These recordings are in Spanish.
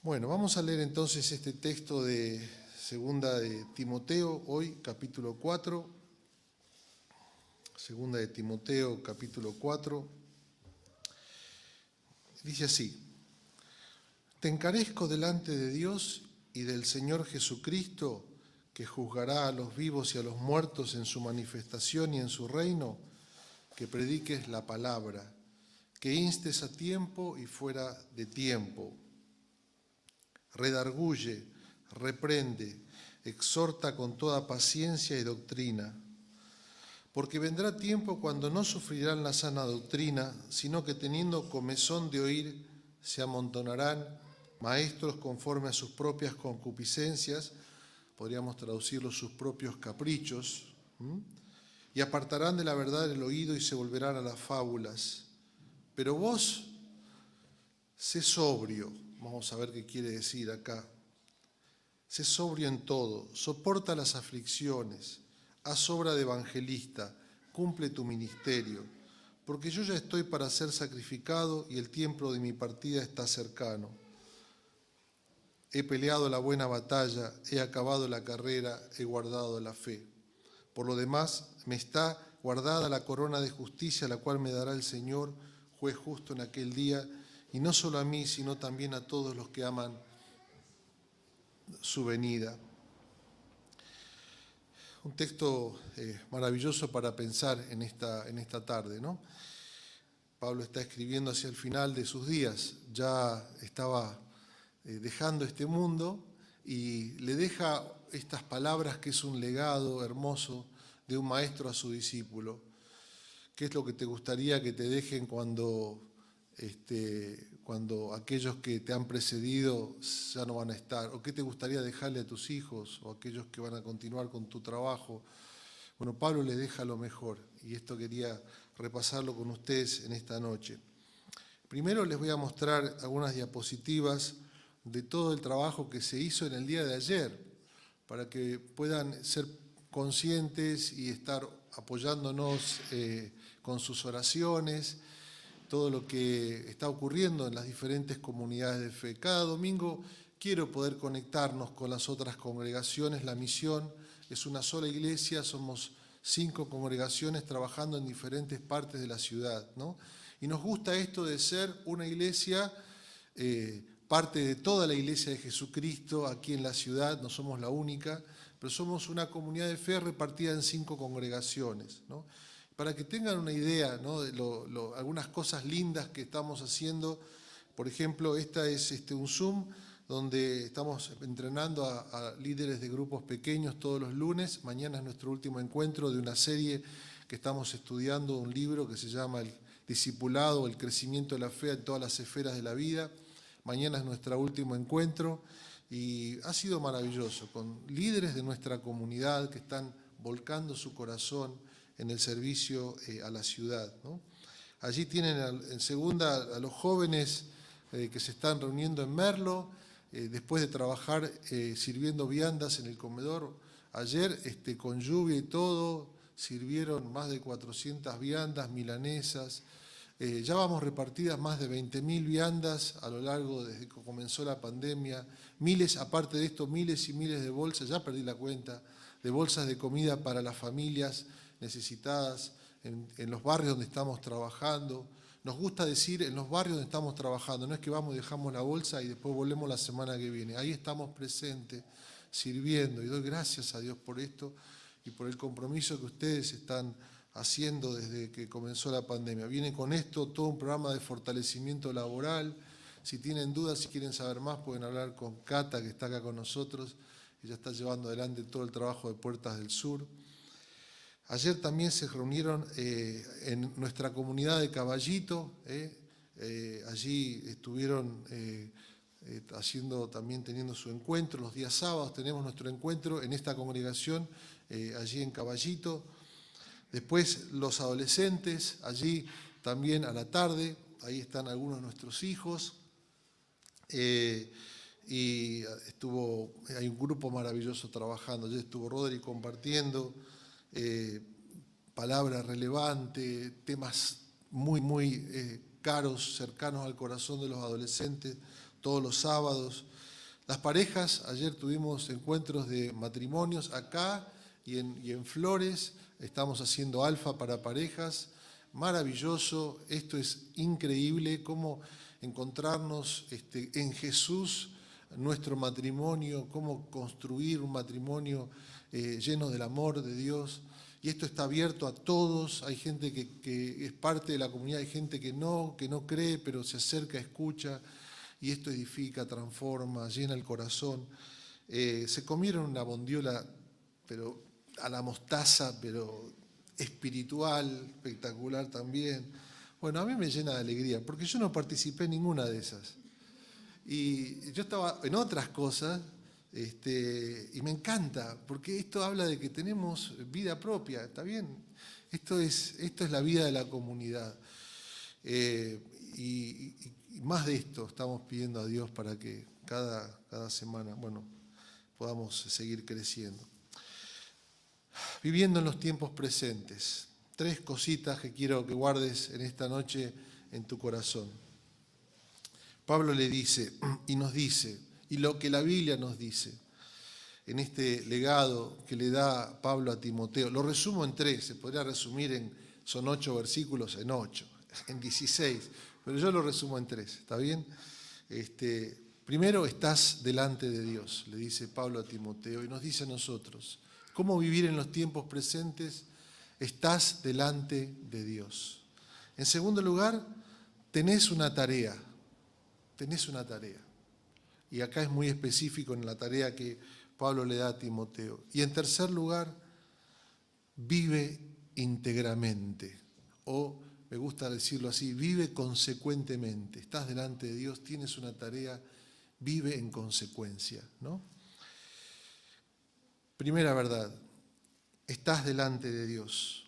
Bueno, vamos a leer entonces este texto de Segunda de Timoteo, hoy capítulo 4. Segunda de Timoteo, capítulo 4. Dice así: Te encarezco delante de Dios y del Señor Jesucristo, que juzgará a los vivos y a los muertos en su manifestación y en su reino, que prediques la palabra, que instes a tiempo y fuera de tiempo. Redarguye, reprende, exhorta con toda paciencia y doctrina. Porque vendrá tiempo cuando no sufrirán la sana doctrina, sino que teniendo comezón de oír, se amontonarán maestros conforme a sus propias concupiscencias, podríamos traducirlo sus propios caprichos, y apartarán de la verdad el oído y se volverán a las fábulas. Pero vos, sé sobrio. Vamos a ver qué quiere decir acá. Sé sobrio en todo, soporta las aflicciones, haz obra de evangelista, cumple tu ministerio, porque yo ya estoy para ser sacrificado y el tiempo de mi partida está cercano. He peleado la buena batalla, he acabado la carrera, he guardado la fe. Por lo demás, me está guardada la corona de justicia, la cual me dará el Señor, juez justo en aquel día, y no solo a mí, sino también a todos los que aman su venida. Un texto maravilloso para pensar en esta tarde, ¿no? Pablo está escribiendo hacia el final de sus días, ya estaba dejando este mundo y le deja estas palabras que es un legado hermoso de un maestro a su discípulo. ¿Qué es lo que te gustaría que te dejen cuando aquellos que te han precedido ya no van a estar? ¿O qué te gustaría dejarle a tus hijos o a aquellos que van a continuar con tu trabajo? Bueno, Pablo les deja lo mejor y esto quería repasarlo con ustedes en esta noche. Primero les voy a mostrar algunas diapositivas de todo el trabajo que se hizo en el día de ayer para que puedan ser conscientes y estar apoyándonos con sus oraciones, todo lo que está ocurriendo en las diferentes comunidades de fe. Cada domingo quiero poder conectarnos con las otras congregaciones. La misión es una sola iglesia, somos 5 congregaciones trabajando en diferentes partes de la ciudad, ¿no? Y nos gusta esto de ser una iglesia, parte de toda la iglesia de Jesucristo aquí en la ciudad, no somos la única, pero somos una comunidad de fe repartida en 5 congregaciones, ¿no? Para que tengan una idea, ¿no?, de algunas cosas lindas que estamos haciendo. Por ejemplo, esta es un Zoom donde estamos entrenando a líderes de grupos pequeños todos los lunes. Mañana es nuestro último encuentro de una serie que estamos estudiando, un libro que se llama El Discipulado, el crecimiento de la fe en todas las esferas de la vida. Mañana es nuestro último encuentro y ha sido maravilloso, con líderes de nuestra comunidad que están volcando su corazón en el servicio a la ciudad, ¿no? Allí tienen en segunda a los jóvenes que se están reuniendo en Merlo, después de trabajar sirviendo viandas en el comedor. Ayer, con lluvia y todo, sirvieron más de 400 viandas milanesas. Ya vamos repartidas más de 20.000 viandas a lo largo desde que comenzó la pandemia. Miles, aparte de esto, miles y miles de bolsas, ya perdí la cuenta, de bolsas de comida para las familias necesitadas en los barrios donde estamos trabajando. Nos gusta decir en los barrios donde estamos trabajando, no es que vamos y dejamos la bolsa y después volvemos la semana que viene. Ahí estamos presentes, sirviendo, y doy gracias a Dios por esto y por el compromiso que ustedes están haciendo desde que comenzó la pandemia. Viene con esto todo un programa de fortalecimiento laboral. Si tienen dudas, si quieren saber más, pueden hablar con Cata, que está acá con nosotros. Ella está llevando adelante todo el trabajo de Puertas del Sur. Ayer también se reunieron en nuestra comunidad de Caballito. Allí estuvieron teniendo su encuentro. Los días sábados tenemos nuestro encuentro en esta congregación, allí en Caballito. Después los adolescentes, allí también a la tarde, ahí están algunos de nuestros hijos. Y hay un grupo maravilloso trabajando. Ayer estuvo Rodri compartiendo palabras relevantes, temas muy caros, cercanos al corazón de los adolescentes, todos los sábados. Las parejas, ayer tuvimos encuentros de matrimonios acá y en Flores, estamos haciendo alfa para parejas, maravilloso, esto es increíble, cómo encontrarnos en Jesús, nuestro matrimonio, cómo construir un matrimonio lleno del amor de Dios. Y esto está abierto a todos, hay gente que es parte de la comunidad, hay gente que no cree, pero se acerca, escucha, y esto edifica, transforma, llena el corazón. Se comieron una bondiola, pero a la mostaza, pero espiritual, espectacular también. Bueno, a mí me llena de alegría, porque yo no participé en ninguna de esas. Y yo estaba en otras cosas, y me encanta, porque esto habla de que tenemos vida propia, ¿está bien? Esto es la vida de la comunidad. Y más de esto estamos pidiendo a Dios para que cada semana, podamos seguir creciendo. Viviendo en los tiempos presentes. 3 cositas que quiero que guardes en esta noche en tu corazón. Pablo le dice y nos dice, y lo que la Biblia nos dice, en este legado que le da Pablo a Timoteo, lo resumo en 3, se podría resumir son 8 versículos en 8, en 16, pero yo lo resumo en 3, ¿está bien? Primero, estás delante de Dios, le dice Pablo a Timoteo, y nos dice a nosotros, ¿cómo vivir en los tiempos presentes? Estás delante de Dios. En segundo lugar, tenés una tarea. Y acá es muy específico en la tarea que Pablo le da a Timoteo. Y en tercer lugar, vive íntegramente. O, me gusta decirlo así, vive consecuentemente. Estás delante de Dios, tienes una tarea, vive en consecuencia, ¿no? Primera verdad, estás delante de Dios.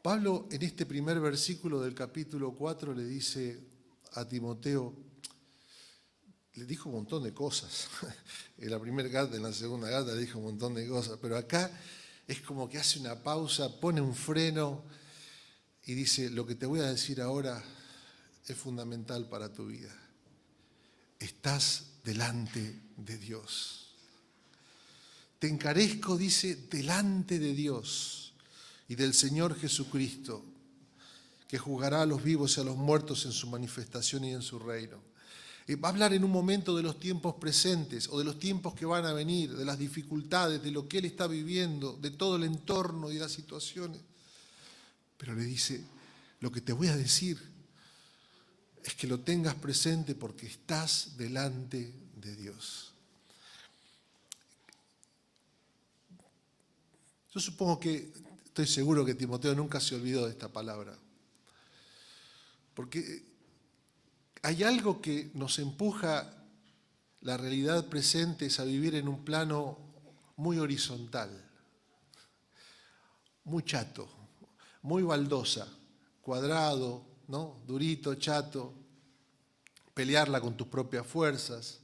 Pablo en este primer versículo del capítulo 4 le dice a Timoteo, le dijo un montón de cosas. En la primera carta, en la segunda carta le dijo un montón de cosas, pero acá es como que hace una pausa, pone un freno y dice, lo que te voy a decir ahora es fundamental para tu vida. Estás delante de Dios. Te encarezco, dice, delante de Dios y del Señor Jesucristo, que juzgará a los vivos y a los muertos en su manifestación y en su reino. Va a hablar en un momento de los tiempos presentes o de los tiempos que van a venir, de las dificultades, de lo que él está viviendo, de todo el entorno y de las situaciones. Pero le dice, lo que te voy a decir es que lo tengas presente porque estás delante de Dios. Yo supongo que, estoy seguro que Timoteo nunca se olvidó de esta palabra. Porque hay algo que nos empuja la realidad presente es a vivir en un plano muy horizontal, muy chato, muy baldosa, cuadrado, ¿no? Durito, chato, pelearla con tus propias fuerzas,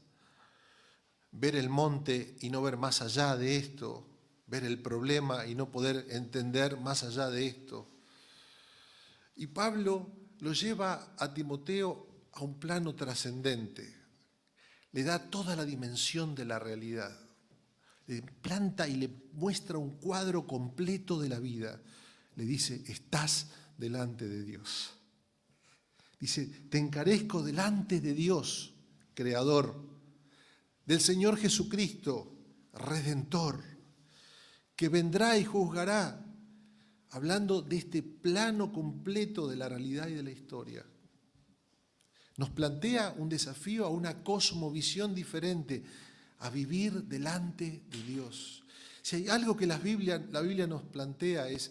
ver el monte y no ver más allá de esto, ver el problema y no poder entender más allá de esto. Y Pablo lo lleva a Timoteo a un plano trascendente, le da toda la dimensión de la realidad, le planta y le muestra un cuadro completo de la vida. Le dice, estás delante de Dios. Dice, te encarezco delante de Dios, Creador, del Señor Jesucristo, Redentor, que vendrá y juzgará, hablando de este plano completo de la realidad y de la historia. Nos plantea un desafío a una cosmovisión diferente, a vivir delante de Dios. Si hay algo que la Biblia nos plantea es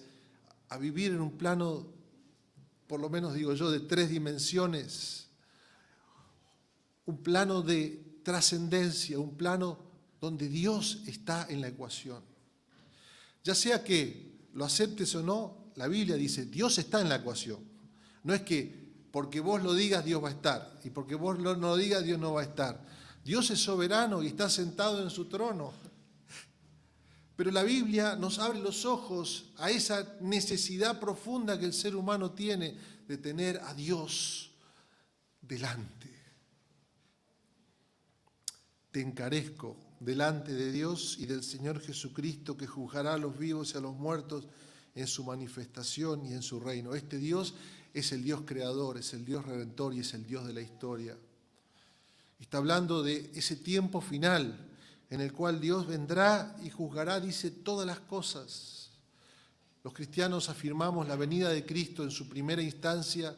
a vivir en un plano, por lo menos digo yo, de 3 dimensiones, un plano de trascendencia, un plano donde Dios está en la ecuación. Ya sea que lo aceptes o no, la Biblia dice, Dios está en la ecuación. No es que porque vos lo digas, Dios va a estar, y porque vos no lo digas, Dios no va a estar. Dios es soberano y está sentado en su trono. Pero la Biblia nos abre los ojos a esa necesidad profunda que el ser humano tiene de tener a Dios delante. Te encarezco delante de Dios y del Señor Jesucristo, que juzgará a los vivos y a los muertos en su manifestación y en su reino. Este Dios es el Dios creador, es el Dios redentor y es el Dios de la historia. Está hablando de ese tiempo final en el cual Dios vendrá y juzgará, dice, todas las cosas. Los cristianos afirmamos la venida de Cristo en su primera instancia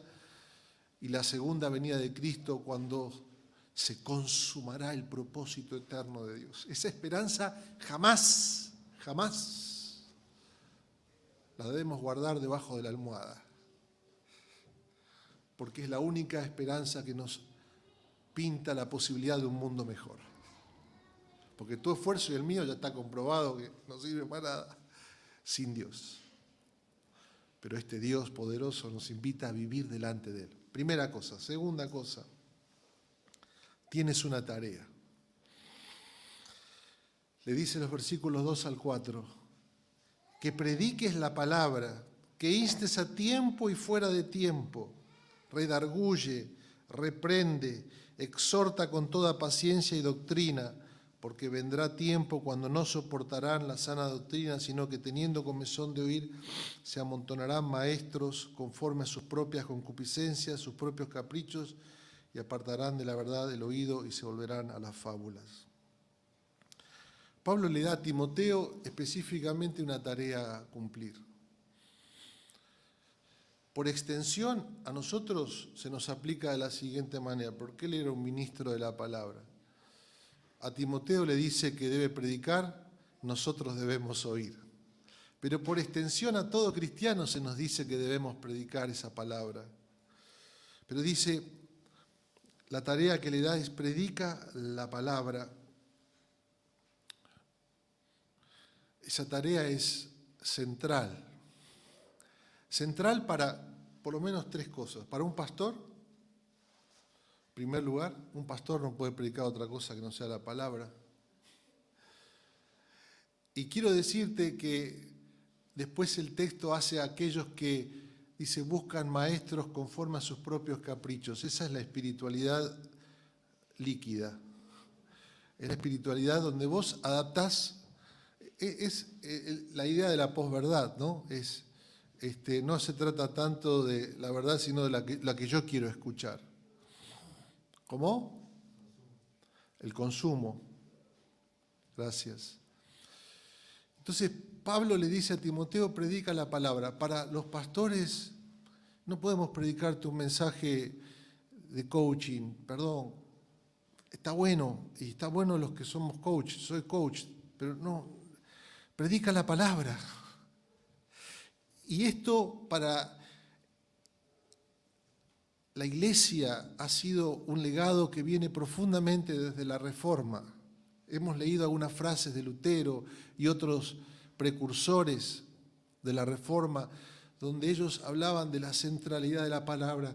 y la segunda venida de Cristo cuando se consumará el propósito eterno de Dios. Esa esperanza jamás, jamás la debemos guardar debajo de la almohada, porque es la única esperanza que nos pinta la posibilidad de un mundo mejor. Porque tu esfuerzo y el mío ya está comprobado que no sirve para nada sin Dios. Pero este Dios poderoso nos invita a vivir delante de Él. Primera cosa. Segunda cosa, tienes una tarea. Le dice en los versículos 2 al 4, que prediques la palabra, que instes a tiempo y fuera de tiempo, redarguye, reprende, exhorta con toda paciencia y doctrina, porque vendrá tiempo cuando no soportarán la sana doctrina, sino que teniendo comezón de oír, se amontonarán maestros conforme a sus propias concupiscencias, sus propios caprichos, y apartarán de la verdad el oído y se volverán a las fábulas. Pablo le da a Timoteo específicamente una tarea a cumplir. Por extensión, a nosotros se nos aplica de la siguiente manera, porque él era un ministro de la palabra. A Timoteo le dice que debe predicar, nosotros debemos oír. Pero por extensión a todo cristiano se nos dice que debemos predicar esa palabra. Pero dice, la tarea que le da es predica la palabra. Esa tarea es central. Central para por lo menos tres cosas. Para un pastor, en primer lugar, un pastor no puede predicar otra cosa que no sea la palabra. Y quiero decirte que después el texto hace a aquellos que, dice, buscan maestros conforme a sus propios caprichos. Esa es la espiritualidad líquida. Es la espiritualidad donde vos adaptás, es la idea de la posverdad, ¿no? No se trata tanto de la verdad, sino de la que yo quiero escuchar. ¿Cómo? El consumo. Gracias. Entonces, Pablo le dice a Timoteo, predica la palabra. Para los pastores no podemos predicarte un mensaje de coaching, perdón. Está bueno, y está bueno los que somos coach, soy coach, pero no, predica la palabra. Y esto para la Iglesia ha sido un legado que viene profundamente desde la Reforma. Hemos leído algunas frases de Lutero y otros precursores de la Reforma, donde ellos hablaban de la centralidad de la palabra.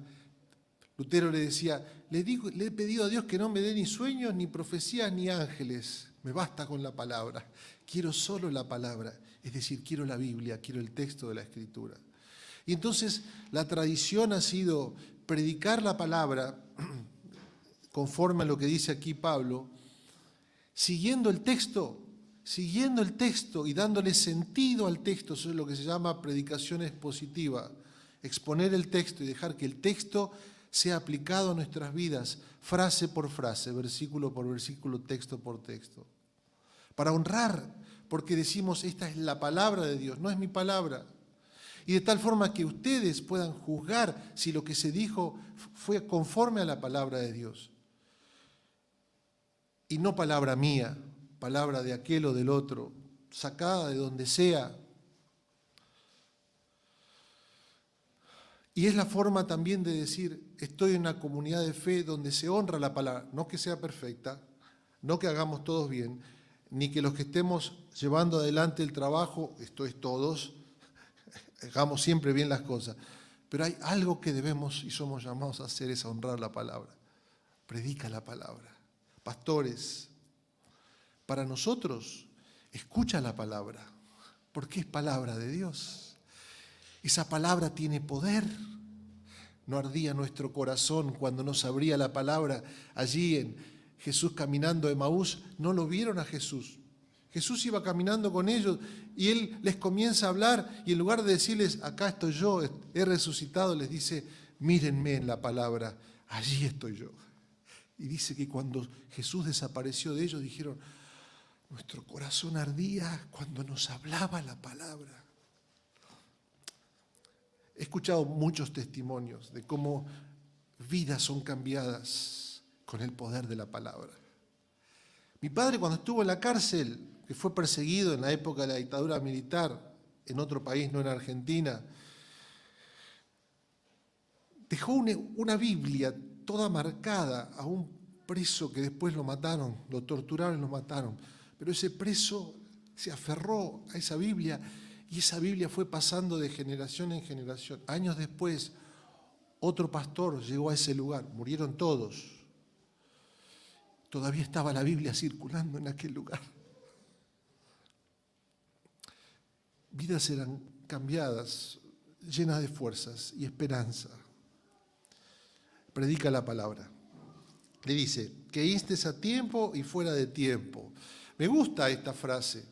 Lutero le decía, le he pedido a Dios que no me dé ni sueños, ni profecías, ni ángeles. Me basta con la palabra. Quiero solo la palabra. Es decir, quiero la Biblia, quiero el texto de la Escritura. Y entonces la tradición ha sido predicar la palabra, conforme a lo que dice aquí Pablo, siguiendo el texto y dándole sentido al texto. Eso es lo que se llama predicación expositiva. Exponer el texto y dejar que el texto sea aplicado a nuestras vidas, frase por frase, versículo por versículo, texto por texto. Para honrar, porque decimos, esta es la palabra de Dios, no es mi palabra. Y de tal forma que ustedes puedan juzgar si lo que se dijo fue conforme a la palabra de Dios. Y no palabra mía, palabra de aquel o del otro, sacada de donde sea. Y es la forma también de decir, estoy en una comunidad de fe donde se honra la palabra, no que sea perfecta, no que hagamos todos bien, ni que los que estemos llevando adelante el trabajo, esto es todos, hagamos siempre bien las cosas. Pero hay algo que debemos y somos llamados a hacer, es a honrar la palabra. Predica la palabra. Pastores, para nosotros, escucha la palabra, porque es palabra de Dios. Esa palabra tiene poder. ¿No ardía nuestro corazón cuando nos abría la palabra allí en Jesús caminando de Emaús? ¿No lo vieron a Jesús? Jesús iba caminando con ellos y Él les comienza a hablar y en lugar de decirles, acá estoy yo, he resucitado, les dice, mírenme en la palabra, allí estoy yo. Y dice que cuando Jesús desapareció de ellos, dijeron, nuestro corazón ardía cuando nos hablaba la palabra. He escuchado muchos testimonios de cómo vidas son cambiadas con el poder de la palabra. Mi padre, cuando estuvo en la cárcel, que fue perseguido en la época de la dictadura militar, en otro país, no en Argentina, dejó una Biblia toda marcada a un preso que después lo mataron, lo torturaron y lo mataron. Pero ese preso se aferró a esa Biblia y esa Biblia fue pasando de generación en generación. Años después, otro pastor llegó a ese lugar, murieron todos. Todavía estaba la Biblia circulando en aquel lugar. Vidas eran cambiadas, llenas de fuerzas y esperanza. Predica la palabra. Le dice, que instes a tiempo y fuera de tiempo. Me gusta esta frase.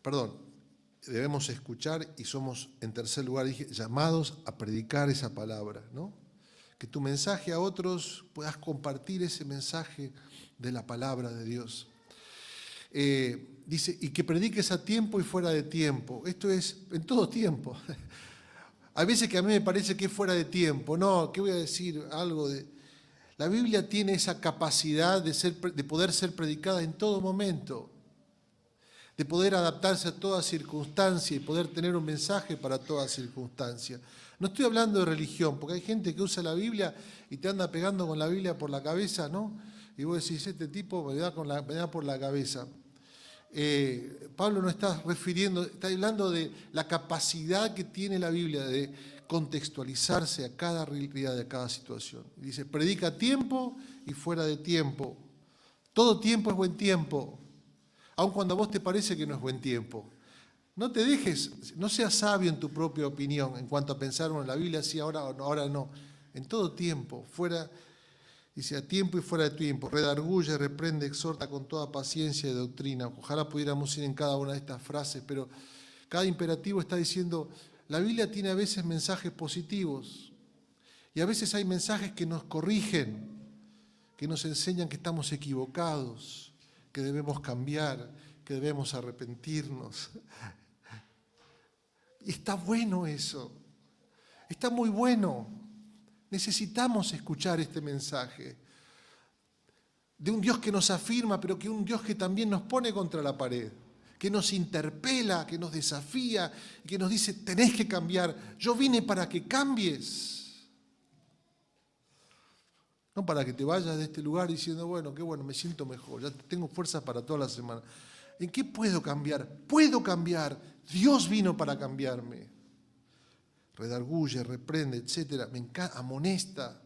Perdón, debemos escuchar y somos, en tercer lugar, dije, llamados a predicar esa palabra, ¿no? Que tu mensaje a otros puedas compartir ese mensaje de la palabra de Dios. Dice, y que prediques a tiempo y fuera de tiempo. Esto es en todo tiempo. Hay veces que a mí me parece que es fuera de tiempo. No, ¿qué voy a decir? Algo de... La Biblia tiene esa capacidad de poder ser predicada en todo momento, de poder adaptarse a toda circunstancia y poder tener un mensaje para toda circunstancia. No estoy hablando de religión, porque hay gente que usa la Biblia y te anda pegando con la Biblia por la cabeza, ¿no? Y vos decís, este tipo me da por la cabeza. Pablo no está refiriendo, está hablando de la capacidad que tiene la Biblia de contextualizarse a cada realidad, de cada situación. Dice, predica a tiempo y fuera de tiempo. Todo tiempo es buen tiempo, aun cuando a vos te parece que no es buen tiempo. No te dejes, no seas sabio en tu propia opinión en cuanto a pensar, bueno, la Biblia sí, ahora no. En todo tiempo, fuera, dice, a tiempo y fuera de tiempo. Redarguye, reprende, exhorta con toda paciencia y doctrina. Ojalá pudiéramos ir en cada una de estas frases, pero cada imperativo está diciendo, la Biblia tiene a veces mensajes positivos y a veces hay mensajes que nos corrigen, que nos enseñan que estamos equivocados, que debemos cambiar, que debemos arrepentirnos. Y está bueno eso, está muy bueno. Necesitamos escuchar este mensaje de un Dios que nos afirma, pero que un Dios que también nos pone contra la pared, que nos interpela, que nos desafía, que nos dice, tenés que cambiar. Yo vine para que cambies. No para que te vayas de este lugar diciendo, bueno, qué bueno, me siento mejor, ya tengo fuerzas para toda la semana. ¿En qué puedo cambiar? Puedo cambiar. Dios vino para cambiarme. Redarguye, reprende, etcétera. Me encanta, amonesta.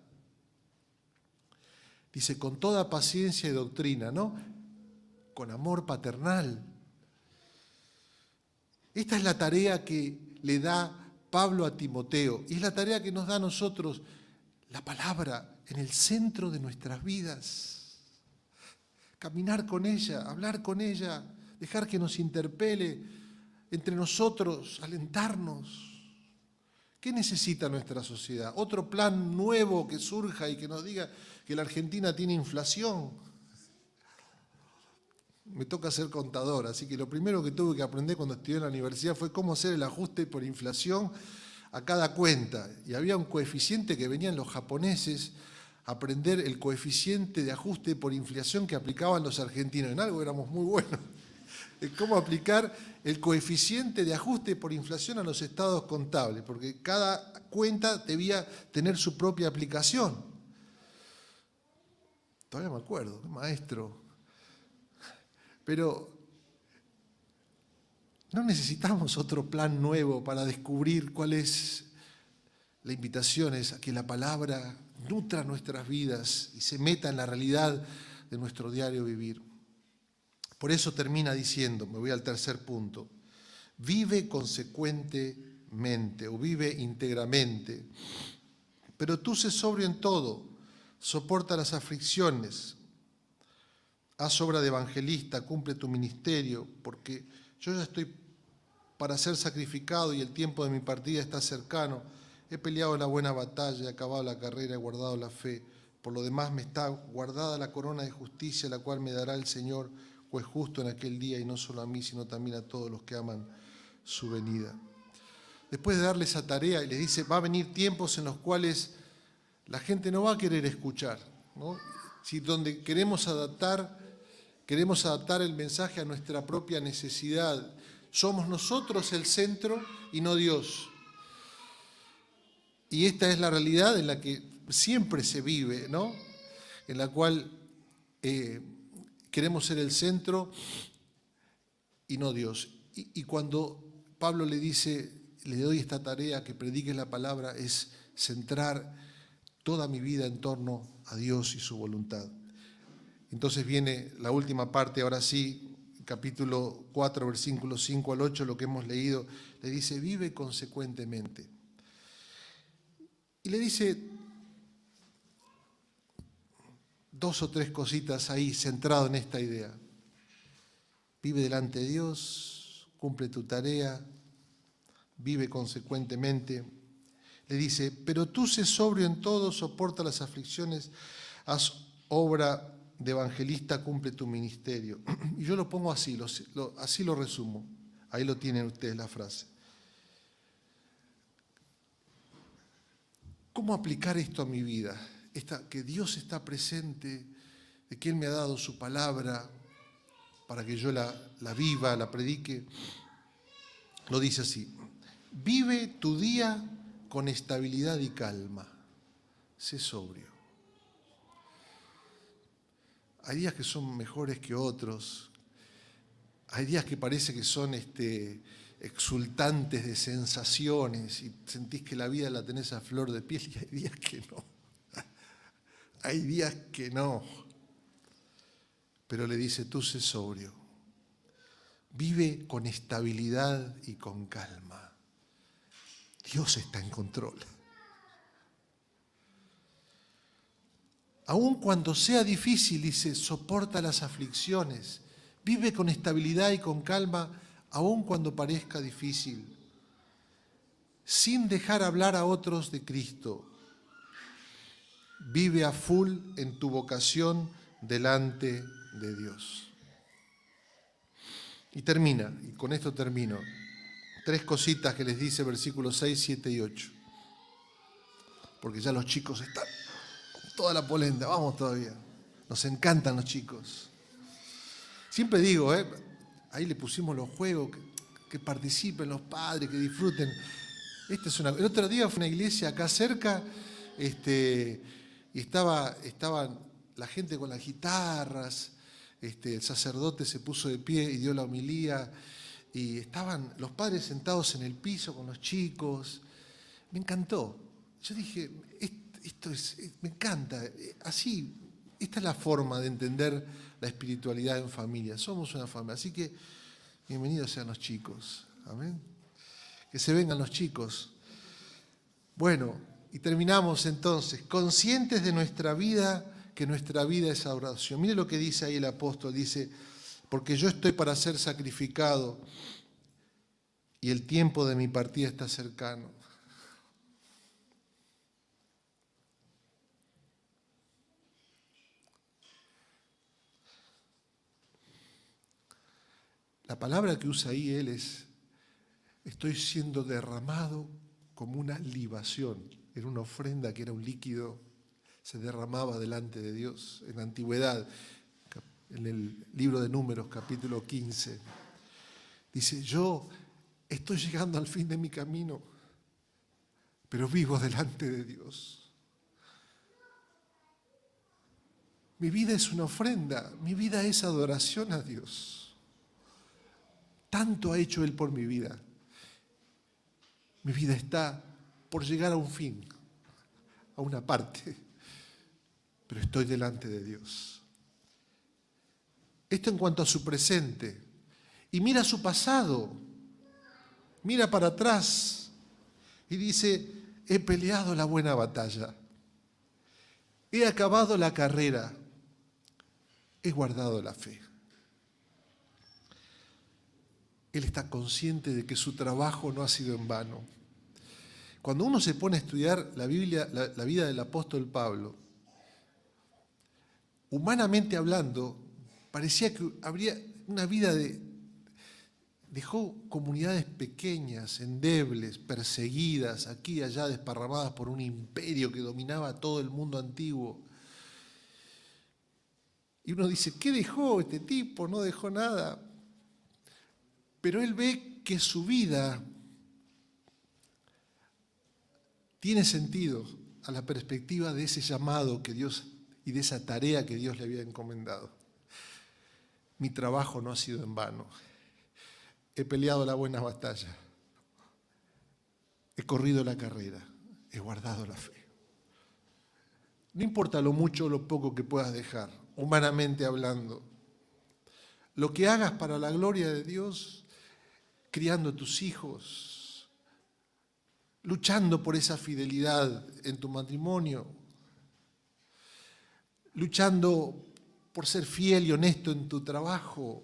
Dice, con toda paciencia y doctrina, ¿no? Con amor paternal. Esta es la tarea que le da Pablo a Timoteo y es la tarea que nos da a nosotros, la palabra en el centro de nuestras vidas. Caminar con ella, hablar con ella, dejar que nos interpele entre nosotros, alentarnos. ¿Qué necesita nuestra sociedad? ¿Otro plan nuevo que surja y que nos diga que la Argentina tiene inflación? Me toca ser contador, así que lo primero que tuve que aprender cuando estudié en la universidad fue cómo hacer el ajuste por inflación a cada cuenta. Y había un coeficiente que venían los japoneses a aprender el coeficiente de ajuste por inflación que aplicaban los argentinos. En algo éramos muy buenos. Cómo aplicar el coeficiente de ajuste por inflación a los estados contables, porque cada cuenta debía tener su propia aplicación. Todavía me acuerdo, maestro. Pero no necesitamos otro plan nuevo para descubrir cuál es. La invitación es a que la palabra nutra nuestras vidas y se meta en la realidad de nuestro diario vivir. Por eso termina diciendo, me voy al tercer punto, vive consecuentemente. mente o vive íntegramente. Pero tú sé sobrio en todo, soporta las aflicciones, haz obra de evangelista, cumple tu ministerio, porque yo ya estoy para ser sacrificado y el tiempo de mi partida está cercano. He peleado la buena batalla, he acabado la carrera, he guardado la fe. Por lo demás me está guardada la corona de justicia, la cual me dará el Señor, juez justo en aquel día, y no solo a mí, sino también a todos los que aman su venida. Después de darle esa tarea, y les dice, va a venir tiempos en los cuales la gente no va a querer escuchar, ¿no? Si donde queremos adaptar el mensaje a nuestra propia necesidad. Somos nosotros el centro y no Dios. Y esta es la realidad en la que siempre se vive, ¿no? En la cual queremos ser el centro y no Dios. Y cuando Pablo le dice, le doy esta tarea, que prediques la palabra, es centrar toda mi vida en torno a Dios y su voluntad. Entonces viene la última parte, ahora sí, capítulo 4, versículos 5 al 8, lo que hemos leído, le dice, vive consecuentemente. Y le dice dos o tres cositas ahí, centrado en esta idea. Vive delante de Dios, cumple tu tarea, vive consecuentemente. Le dice, pero tú sé sobrio en todo, soporta las aflicciones, haz obra de evangelista, cumple tu ministerio. Y yo lo pongo así, así lo resumo. Ahí lo tienen ustedes la frase. ¿Cómo aplicar esto a mi vida? Que Dios está presente, de que Él me ha dado su palabra para que yo la viva, la predique. Lo dice así, vive tu día con estabilidad y calma, sé sobrio. Hay días que son mejores que otros, hay días que parece que son exultantes de sensaciones y sentís que la vida la tenés a flor de piel, y hay días que no. Hay días que no. Pero le dice, tú sé sobrio. Vive con estabilidad y con calma. Dios está en control. Aun cuando sea difícil, dice, soporta las aflicciones. Vive con estabilidad y con calma, aun cuando parezca difícil, sin dejar hablar a otros de Cristo. Vive a full en tu vocación delante de Dios. Y termina, y con esto termino. Tres cositas que les dice versículos 6, 7 y 8. Porque ya los chicos están toda la polenta, vamos todavía. Nos encantan los chicos. Siempre digo, ahí le pusimos los juegos, que participen los padres, que disfruten. El otro día fue una iglesia acá cerca, y estaban la gente con las guitarras, el sacerdote se puso de pie y dio la homilía, y estaban los padres sentados en el piso con los chicos. Me encantó. Yo dije, me encanta. Así, esta es la forma de entender la espiritualidad en familia. Somos una familia. Así que, bienvenidos sean los chicos. Amén. Que se vengan los chicos. Bueno, y terminamos entonces, conscientes de nuestra vida, que nuestra vida es adoración. Mire lo que dice ahí el apóstol, dice, porque yo estoy para ser sacrificado y el tiempo de mi partida está cercano. La palabra que usa ahí él es, estoy siendo derramado como una libación. Era una ofrenda que era un líquido, se derramaba delante de Dios en la antigüedad. En el libro de Números, capítulo 15, dice, yo estoy llegando al fin de mi camino, pero vivo delante de Dios. Mi vida es una ofrenda, mi vida es adoración a Dios. Tanto ha hecho Él por mi vida. Mi vida está por llegar a un fin, a una parte, pero estoy delante de Dios. Esto en cuanto a su presente. Y mira su pasado, mira para atrás, Y dice, he peleado la buena batalla, he acabado la carrera, he guardado la fe. Él está consciente de que su trabajo no ha sido en vano. Cuando uno se pone a estudiar la Biblia, la vida del apóstol Pablo, humanamente hablando, parecía que habría una vida dejó comunidades pequeñas, endebles, perseguidas, aquí y allá desparramadas por un imperio que dominaba todo el mundo antiguo. Y uno dice, ¿qué dejó este tipo? No dejó nada. Pero él ve que su vida tiene sentido a la perspectiva de ese llamado que Dios y de esa tarea que Dios le había encomendado. Mi trabajo no ha sido en vano. He peleado la buena batalla. He corrido la carrera. He guardado la fe. No importa lo mucho o lo poco que puedas dejar, humanamente hablando. Lo que hagas para la gloria de Dios, criando a tus hijos, luchando por esa fidelidad en tu matrimonio, luchando por ser fiel y honesto en tu trabajo,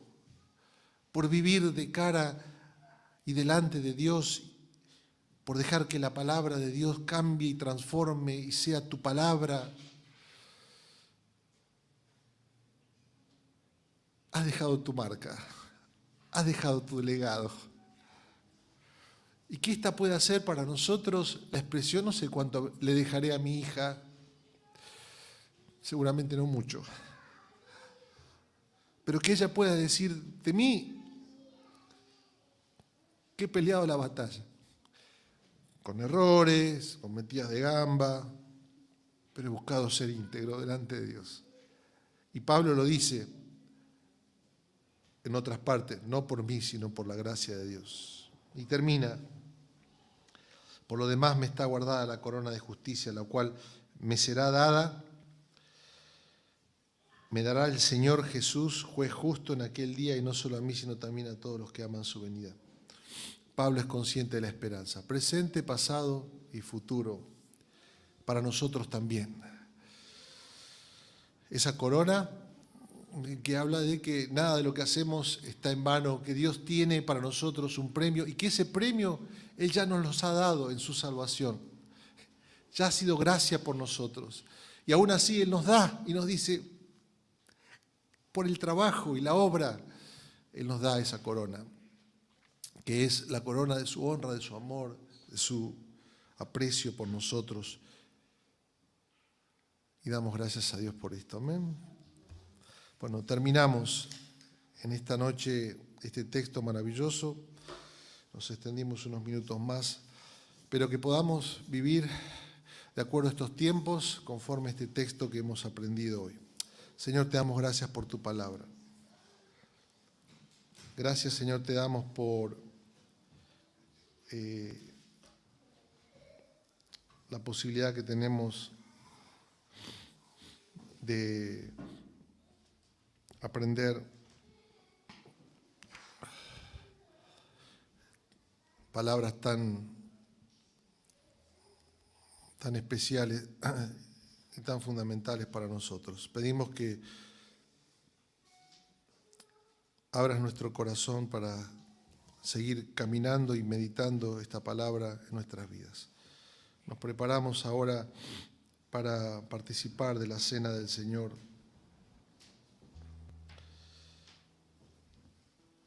por vivir de cara y delante de Dios, por dejar que la palabra de Dios cambie y transforme y sea tu palabra. Has dejado tu marca, has dejado tu legado. ¿Y qué esta puede hacer para nosotros? La expresión, no sé cuánto le dejaré a mi hija, seguramente no mucho, pero que ella pueda decir de mí que he peleado la batalla, con errores, con metidas de gamba, pero he buscado ser íntegro delante de Dios. Y Pablo lo dice en otras partes, no por mí, sino por la gracia de Dios. Y termina, por lo demás me está guardada la corona de justicia, la cual me será dada, me dará el Señor Jesús, juez justo en aquel día, y no solo a mí, sino también a todos los que aman su venida. Pablo es consciente de la esperanza, presente, pasado y futuro, para nosotros también. Esa corona que habla de que nada de lo que hacemos está en vano, que Dios tiene para nosotros un premio y que ese premio Él ya nos los ha dado en su salvación. Ya ha sido gracia por nosotros. Y aún así Él nos da y nos dice, por el trabajo y la obra, Él nos da esa corona, que es la corona de su honra, de su amor, de su aprecio por nosotros. Y damos gracias a Dios por esto. Amén. Bueno, terminamos en esta noche este texto maravilloso. Nos extendimos unos minutos más, pero que podamos vivir de acuerdo a estos tiempos, conforme a este texto que hemos aprendido hoy. Señor, te damos gracias por tu palabra. Gracias, Señor, te damos por la posibilidad que tenemos de aprender palabras tan especiales y tan fundamentales para nosotros. Pedimos que abras nuestro corazón para seguir caminando y meditando esta palabra en nuestras vidas. Nos preparamos ahora para participar de la cena del Señor.